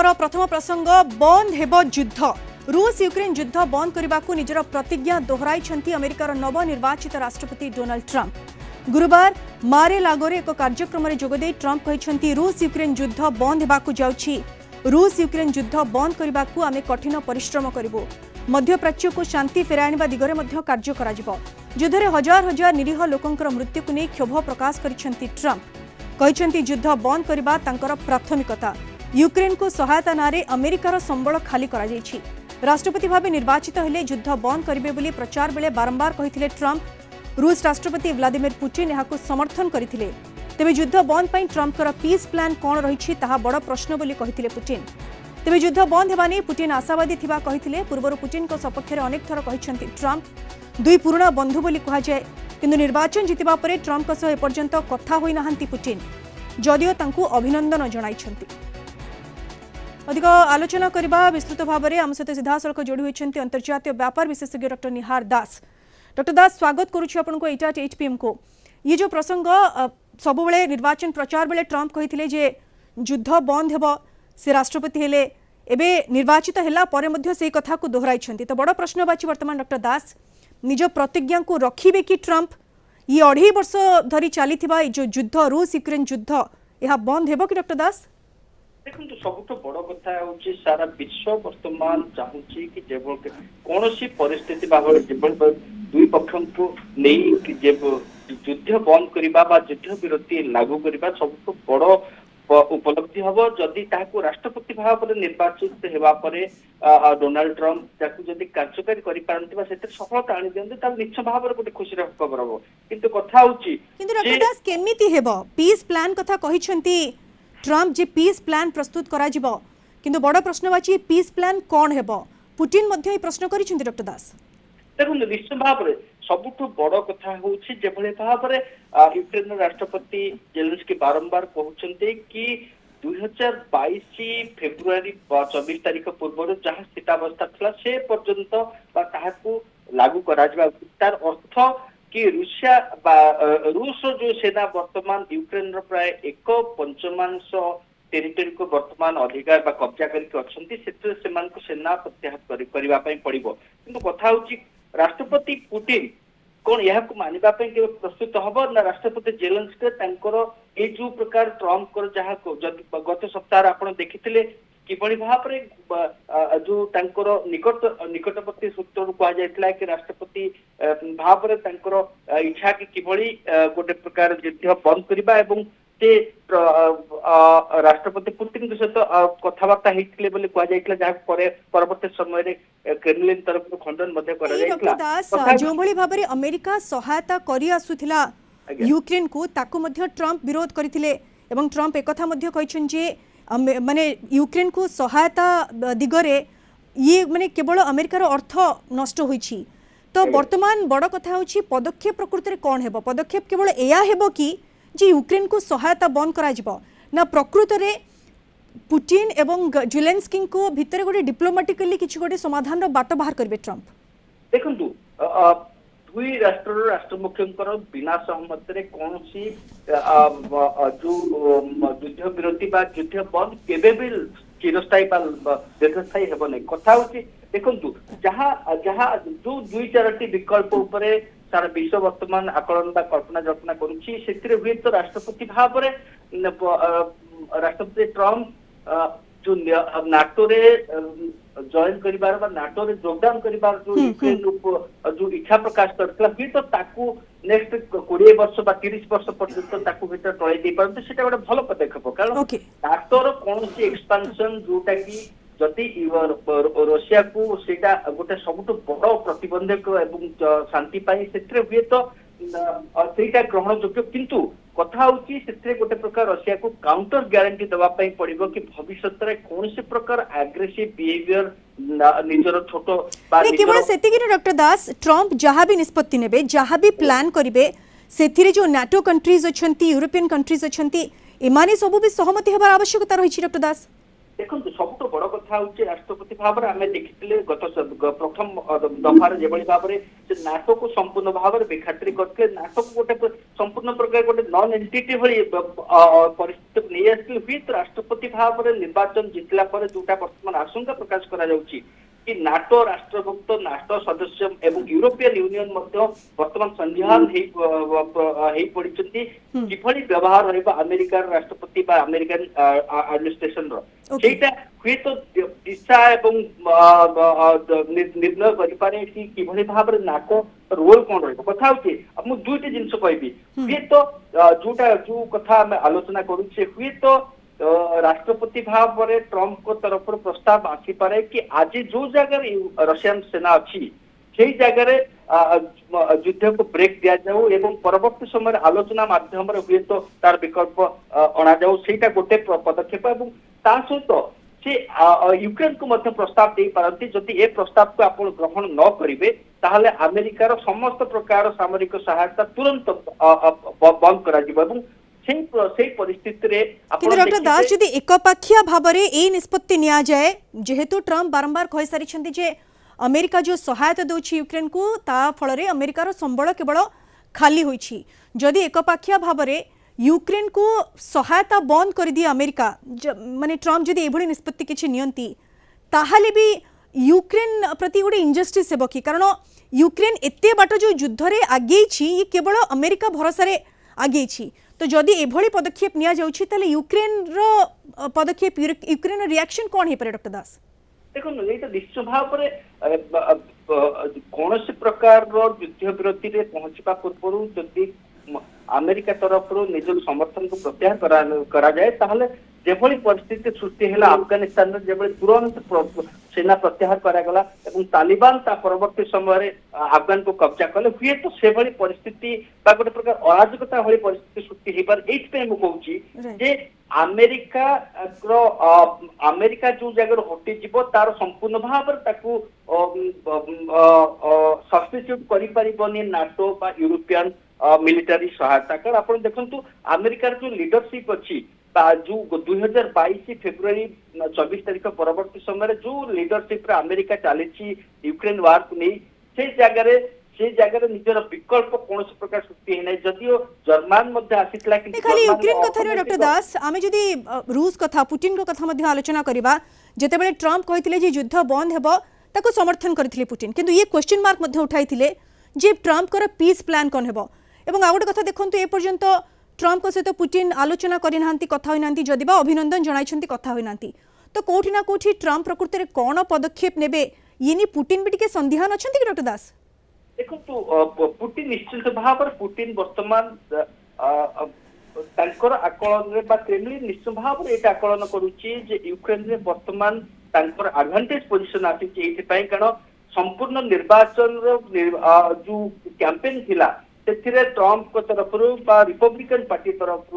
आमर प्रथम प्रसंग बंद हेब युद्ध रूस यूक्रेन युद्ध बंद करने को निजर प्रतिज्ञा दोहराई अमेरिकार नवनिर्वाचित राष्ट्रपति डोनाल्ड ट्रंप गुरुवार मारे लागोरे एक कार्यक्रम में जोगदे ट्रंप कहते रूस यूक्रेन युद्ध बंद होगाकू जाउछि। रूस यूक्रेन युद्ध बंद करने को आमे कठिन परिश्रम करिबो। मध्यप्राच्य को शांति फेराइबा दिगरे मध्य कार्य कराजिबो। युद्धरे हजार हजार निरीह लोकंकर मृत्यु को नहीं क्षोभ प्रकाश करिसेंति ट्रंप कहते युद्ध बंद करने तांकर प्राथमिकता। यूक्रेन को सहायता नारे अमेरिकार संबल खाली करा जायछि। राष्ट्रपति भाव निर्वाचित हेले युद्ध बंद करेंगे बोली प्रचार बेले बारंबार कहिथिले ट्रंप। रूस राष्ट्रपति व्लादिमीर पुतिन यहाको समर्थन करथिले। तेबे युद्ध बंद पई ट्रंपकर पीस प्लान कोन रहिछि ताहा बड़ प्रश्न बोली कहिथिले पुतिन। तेबे युद्ध बंद हेबा नै पुतिन आशावादी थिबा कहिथिले। पूर्वरु पुतिन को सपक्ष में अनेक थर कहिसेंति ट्रंप दुई पुराना बंधु बोली कहा जाए किंतु निर्वाचन जितिबा परे ट्रंप सह एपर्यंत कथा होई नाहंती पुतिन जदिओ तांकु अभिनंदन जणाइछंती। अधिक आलोचना करबा विस्तृत भाव में आम सहित सीधासख जोड़ी होती अंतर्जातीय व्यापार विशेषज्ञ डॉक्टर निहार दास। डॉक्टर दास स्वागत करुच्ची आपको 8 PM को। ये जो प्रसंग सब बेले निर्वाचन प्रचार बेले ट्रंप कहते जे युद्ध बंद हेब से राष्ट्रपति हेले एबे निर्वाचित हैला परे मध्य से कथा को दोहराई। तो बड़ प्रश्न बाची वर्तमान डॉक्टर दास निज प्रतिज्ञा को रखिबे कि ट्रंप ये 2.5 वर्ष धरी चली जो युद्ध रूस यूक्रेन युद्ध यह बंद हेब कि डॉक्टर दास? देखो सबुठ बड़ कथा हूँ सारा विश्व वर्तमान चाहूँगी कि कौन सी परिस्थिति भाव दुई पक्ष को नहीं युद्ध बंद करने युद्ध विरति लागू करने सबुठ बड़ उपलब्धि हम जदि राष्ट्रपति भाव में निर्वाचित होगा डोनाल्ड ट्रंप जदि कार्यकारी कर सफलता आनी दिखते निश्चय भाव में गोटे खुशी खबर हम कि कथा हूँ पीस प्लान कथा कहते ट्रंप जे पीस प्लान प्रस्तुत करा जिवो किंतु बड़ प्रश्न बाची पीस प्लान कौन हेबो पुतिन मध्य ही प्रश्न करिसेंति डॉक्टर दास। देखो निश्चय भाव में सबुठ बड़ कथा हूँ भाव में यूक्रेन राष्ट्रपति जेलेंस्की बारंबार कहते कि 2022 फेब्रुआरी 24 तारीख पूर्व जहाँ स्थितावस्था था से पर्यंत लागू करा तार अर्थ कि रूसिया रूस जो सेना वर्तमान यूक्रेन प्राय 1/5 टेरिटोरी को वर्तमान अधिकार कब्जा करके सेना प्रत्याहार करने पड़ो कि कथा हूँ राष्ट्रपति पुतिन कौन यह मानवा प्रस्तुत हम ना राष्ट्रपति जेलेंस्की ये जो प्रकार ट्रंप को जहाँ गत सप्ताह आप देखी किभली भाव में जो निकटवर्ती सूत्र कहुला कि राष्ट्रपति भाव में इच्छा कि किभली गोटे प्रकार युद्ध बंद करवा से राष्ट्रपति पुतिन सहित कथबार्ता होता जहाँ परवर्ती समय क्रेमलिन तरफ खंडन जो भाव में अमेरिका सहायता करि आसुथिला यूक्रेन को ताकू मध्य ट्रंप विरोध करथिले एवं ट्रंप एक कथा मध्य कहिछन जे माने यूक्रेन को सहायता दिगरे ये माने केवल अमेरिकार अर्थ नष्ट होइछि। तो वर्तमान बड़ कथा होछि पदक्षेप प्रकृति रे कोन हेबो पदक्षेप केवल एया हेबो कि जे यूक्रेन को सहायता बंद करा जिवो ना प्रकृत रे पुतिन एवं जेलेंस्की को भितर गोटे डिप्लोमेटिकली किछि गोटे समाधान रो बाट बाहर करबे ट्रंप? देखंतु दुई राष्ट्र मुख्यंकर बिना सहमत रे कौन सी जो युद्ध विरति युद्ध बंद केबे भी चिरस्थायी दीर्घस्थायी हेब नहीं कथा हूँ देखु जहाँ जहाँ जो 2-4टी विकल्प उपरे सारा विश्व वर्तमान आकलन कल्पना जल्पना करुच्ची हुए तो राष्ट्रपति भाव में राष्ट्रपति ट्रंप जो नाटो रे जॉइन करिबार नाटो रे योगदान करिबार जो यूक्रेन जो इच्छा प्रकाश करथला भी तो ताकू नेक्स्ट 20 वर्ष बा 30 वर्ष पर्यंत ताकू भीतर टळै दे परंतु सेटा गोटे भलो पदक्षेप कारण नाटो रो कोनसी एक्सपेंशन जोटा कि जदि रशिया को सेटा गोटे सबुठ बड़ प्रतिबंधक एवं शांति पाई सेत्रे हुए तो सेटा ग्रहण योग्य किंतु कथा होची गोटे प्रकार रशिया को काउंटर ग्यारंटी दवा पड़ो कि भविष्य में कौन से प्रकार एग्रेसिव बिहेवियर निजर छोट केवल सेतिकी डॉक्टर दास ट्रंप जहाँ भी निष्पत्ति नेबे जहाँ भी प्लान करिवे सेथिरे जो नाटो कंट्रीज अछंती यूरोपियन कंट्रीज अछंती एमाने सबु भी सहमति हेबार आवश्यकता रही डॉक्टर दास। देखो सबुठ बड़ कथा हूँ राष्ट्रपति भाव में आम देखी गत प्रथम दफार जो भाव में नाटो को संपूर्ण भाव में बेखातिर करते नाटो को गोटे संपूर्ण प्रकार गोटे नॉन एंटिटी भाई परिस्थिति को नहीं ଆସିଥିଲେ ହୁଏ ତ ରାଷ୍ଟ୍ରପତି ଭାବରେ ନିର୍ବାଚନ ଜିତିଲା ପରେ ଯୋଉଟା ବର୍ତ୍ତମାନ ଆଶଙ୍କା ପ୍ରକାଶ କରାଯାଉଛି कि नाटो राष्ट्रभुक्त नाटो सदस्य एवं यूरोपियन यूनियन ମଧ୍ୟ ବର୍ତ୍ତମାନ ସନ୍ଦିହାନ ହେଇ ପଡିଛନ୍ତି କିଭଳି ବ୍ୟବହାର ରହିବ ଆମେରିକାର ରାଷ୍ଟ୍ରପତି ବା ଆମେରିକାନ ଆଡମିନିଷ୍ଟ୍ରେସନ ର ସେଇଟା ହୁଏତ ଦିଶା ଏବଂ ନିର୍ଣ୍ଣୟ କରିପାରେ କି କିଭଳି ଭାବରେ ନାଟୋ ରୋଲ କଣ ରହିବ କଥା ହଉଛି ମୁଁ ଦୁଇଟି ଜିନିଷ କହିବି ହୁଏତ ଯୋଉ କଥା ଆମେ ଆଲୋଚନା କରୁଛେ ହୁଏତ राष्ट्रपति भाव ट्रम्प को तरफ प्रस्ताव आसीपे कि आज जो जगह रशियन सेना अच्छी से जगह युद्ध को ब्रेक दि जाऊ एवं परवर्ती समय आलोचना माध्यम हुए तो तार विकल्प अणा जाऊ से गोटे पदक्षेप एवं ता सहित से यूक्रेन को मध्य प्रस्ताव दे पारती जदि ए प्रस्ताव को आप ग्रहण न करेंगे ताहले अमेरिकार समस्त प्रकार सामरिक सहायता तुरंत बंद करा डॉक्टर दास जदि एकपाखिया भाबरे ए निष्पत्ति निया जाए जेहेतु ट्रम्प बारंबार कहि सारिछन्ति जे अमेरिका जो सहायता दोछि यूक्रेन को ता फलरे अमेरिकार संबळ केवल खाली होइछि जदि एकपाखिया भाबरे यूक्रेन को सहायता बंद कर दिए अमेरिका माने ट्रम्प जदि एभଳି निष्पत्ति किछि नियंती ताहाले भी यूक्रेन प्रति गोटे इनजस्टिस हेबो कि कारण यूक्रेन एते बाट जो युद्ध रे आगेछि ये केवल अमेरिका भरोसा रे आगेछि तो जदि एभଳି पदक्षेप निया जाउछि ताले यूक्रेन रो पदक्षेप यूक्रेन रो रिएक्शन कोन हे परे डॉक्टर दास देखो ये तो निश्चित भाव कौन प्रकार युद्ध विरति रे पहुंचवा पूर्व जदि अमेरिका तरफ निज समर्थन को प्रत्याहार करा जाए ताहले जेभली परिस्थिति सृष्टि है अफगानिस्तान में जेभली तुरंत सेना प्रत्याहार करागला एवं तालिबान ता परवर्ती समय अफगान को कब्जा कले हुए तो से भली परिस्थिति बा गोटे प्रकार अराजकता भली परिस्थिति सृष्टि हेबार एइथपे मु कहूची जे अमेरिका जो जगह हटि जीव तार संपूर्ण भाव ताकू सब्स्टिट्यूट करि परिबनी नाटो बा यूरोपियन मिलिटारी सहायता कारण आप देखु अमेरिकार जो लीडरशिप अच्छी जो 2022 फेब्रुआरी 24 तारीख परवर्ती समय जो लीडरशिप अमेरिका चली यूक्रेन वार को नहीं से जगह निजर विकल्प कौन प्रकार सृष्टि है जदियो जर्मान आसीला खाली यूक्रेन कथा डॉक्टर दास आमे जदि रूस कथा पुतिन को कथा मध्ये आलोचना करबा जेतेबेले ट्रम्प कहिथिले जे युद्ध बंद हेबो ताको समर्थन करथिले पुतिन किंतु ये क्वेश्चन मार्क मध्ये उठाइथिले जे ट्रम्प कर पीस प्लान कोन हेबो एवं आ गोटे कथा देखंतु ए पर्यंत ट्रम्प को सहित पुतिन आलोचना करिनांती कथा होइनांती जदिबा अभिनंदन जणाइछंती कथा होइनांती तो कोठी ना कोठी ट्रम्प प्रकृति रे कोन पदक्षेप नेबे येनी पुतिन भी टिके संदेहान अछंती कि डॉक्टर दास देखो पुतिन निश्चित भाव पुतिन वर्तमान तांकर आकलन रे बा क्रेमलिन निश्चित भाव एटा आकलन करूची जे यूक्रेन रे वर्तमान तांकर एडवांटेज पोजीशन आसी एथि पई कारण संपूर्ण निर्वाचन रो जो कैंपेन थिला से ट्रम्प को तरफ रिपब्लिकन पार्टी तरफ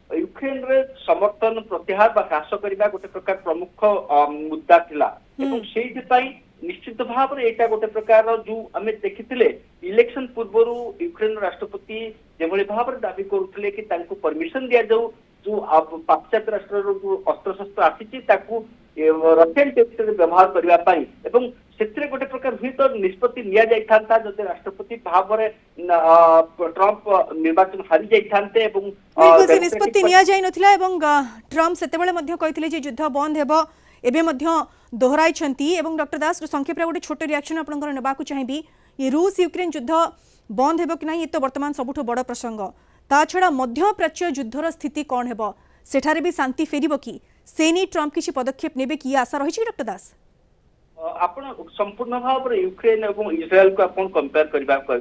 यूक्रेन रे समर्थन प्रत्याहार ह्रास करने गोटे प्रकार प्रमुख मुद्दा थिला निश्चित भाव यहाँ गोटे प्रकार जो आम देखी इलेक्शन पूर्व यूक्रेन राष्ट्रपति जो भाव दाबी करुले कि परमिशन दि जाऊ जो पाश्चात्य राष्ट्र जो अस्त्र शस्त्र आसी रशियन टेरिटरी व्यवहार करने से गोटे प्रकार हुई तो निष्पत्ति निया जाइथांता जदि राष्ट्रपति भाव ट्रम्प निर्वाचन हारी जाइथांते एवं बिल्कुल से निष्पत्ति निया जाई नथिला एवं ट्रम्प सेतेबेले मध्ये कहिथिले जे युद्ध बंद हेबो एबे मध्ये दोहराई छंती एवं डॉक्टर दास संक्षेप रे गोटे छोट रिएक्शन आपनकर नेबाकू चाहिबी ये रूस यूक्रेन युद्ध बंद हेबो कि नहीं ये तो वर्तमान सबुठो बड़ प्रसंग ता छड़ा मध्य प्राच्य युद्धर स्थिति कोन हेबो सेठारे भी शांति फेरिबो कि सेनी ट्रम्प किछि पदक्षेप नेबे कि आशा रही छै डॉक्टर दास आपण संपूर्ण भाव यूक्रेन और इस्राएल को आपण कंपेयर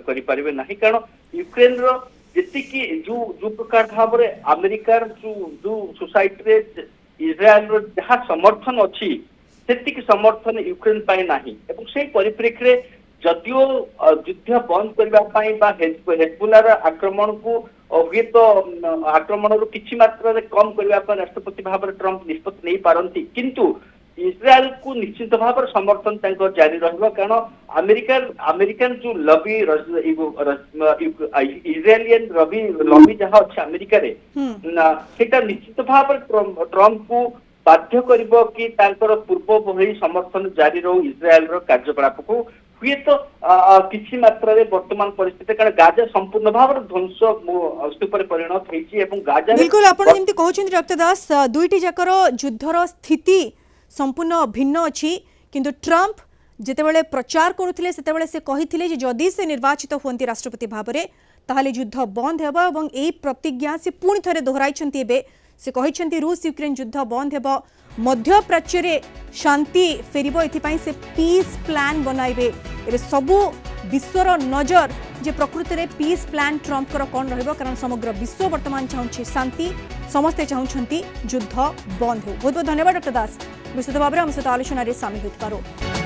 करि परिबे नाही कारण यूक्रेन रो जति कि जो प्रकार भाव अमेरिकार जो सोसाइटी रे इस्राएल रो जहा समर्थन अछि सेति कि समर्थन यूक्रेन पाए नाही एवं से परिप्रेक्षी रे जदियो युद्ध बंद करबा पाई बा हेजबुल्लाह आक्रमण को हुए तो आक्रमण रो किछि मात्रा रे कम करबा पर राष्ट्रपति भाव ट्रम्प निष्पत्ति नहीं पारंती किंतु इस्राएल को निश्चित भाव समर्थन जारी कारण अमेरिकन जो लबी इस्राएलियन लबी जहाँ अच्छे अमेरिका रे सेटा निश्चित भाव ट्रम्प को बाध्य करिबो कि पूर्व भली समर्थन जारी रहू इस्राएल रो कार्यकलाप को हुए तो किसी मात्रा रे वर्तमान परिस्थिति कारण गाजा संपूर्ण भाव ध्वंस स्तूप परिणत होइछि एवं गाजा बिल्कुल आपण जेमती कहउछन्ती डॉक्टर दास दुईटी जाकर युद्धर स्थिति संपूर्ण भिन्न अछि किंतु ट्रम्प जेतेबेले प्रचार करुथिले सेतेबेले से कहिथिले जे जदि से निर्वाचित हुअन्ती राष्ट्रपति भाबरे ताहले युद्ध बंद हेबो एवं एई प्रतिज्ञा से पुणी थरे दोहराइछन्ती एबे से कहिछन्ती रूस यूक्रेन युद्ध बंद हेबो मध्य प्राच्य रे शांति फेरिबो एथिपाई से पीस प्लान बनाइबे एबे सबु विश्वर नजर जे प्रकृति रे पीस प्लान ट्रम्प कर कोन रहइबो कारण समग्र विश्व वर्तमान चाहूछि शांति समस्ते चाहूछन्ती युद्ध बंद हो बहुत बहुत धन्यवाद डॉक्टर दास विशद भाबरे हम सहित आलोचना रे शामिल होइतबारो।